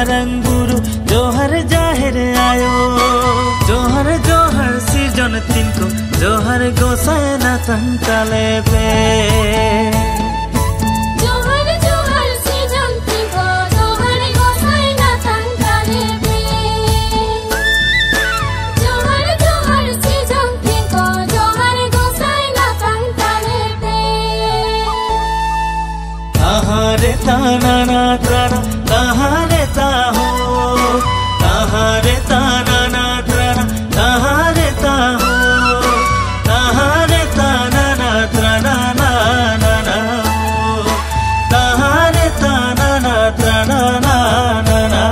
marang guru johar jahir ayo johar johar sirjon tinko johar gosai na tangkale pe ताहारे ताना ना त्राना ताहारे ताहो ताहारे ताना ना त्राना ताहारे ताहो ताहारे ताना ना त्राना ना ना ना ताहारे ताना ना त्राना ना ना ना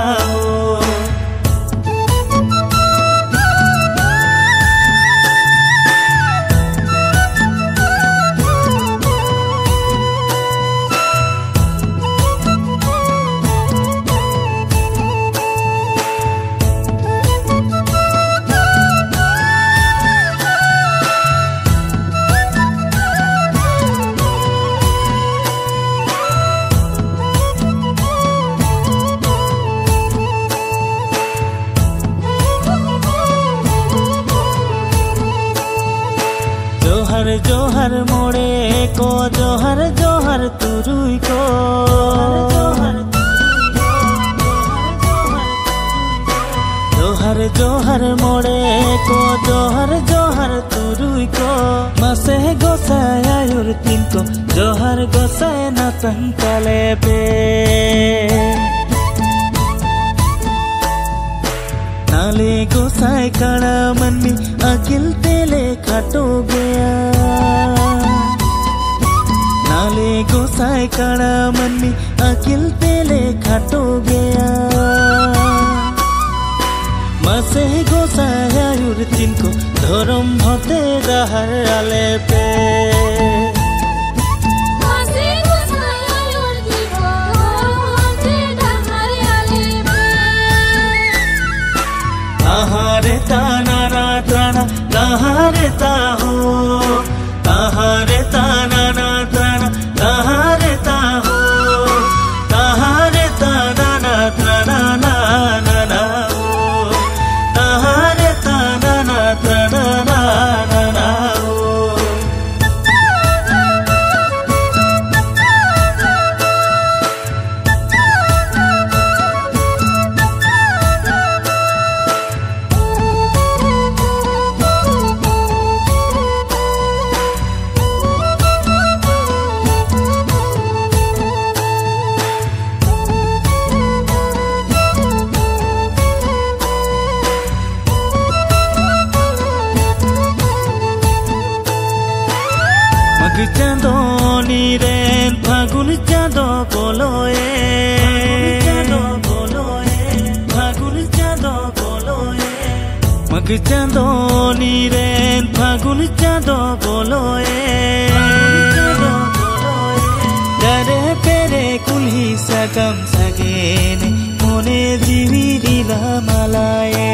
जोहर जोहर मोड़े को जोहर जोहर तुरुई को जोहर जोहर मोड़े को जोहर जोहर तुरुई को मसे गोसाया युरतिन को जोहर गोसाया ना तंकले पे नाले गोसाई कड़ा मन में अकिल तेले खाटो गया नाले गोसाई कड़ा मन में अकिल तेले खाटो गया मसे गोसाया युरतिन को धरम भते दहर आले पे ताहारे ताना ना त्राना ताहारे ताहो ताहारे ताना ना त्राना ताहारे ताहो ताहारे ताना ना त्राना ना ना ना ताहारे ताना ना त्राना ना ना ना चांदो नीरेन फागुन चांदो बोलोए फागुन चांदो बोलोए मग चांदो नीरेन फागुन चांदो बोलोए डरे पेरे कुल्ही सगम सगेने मोने जीवी रीला मलाए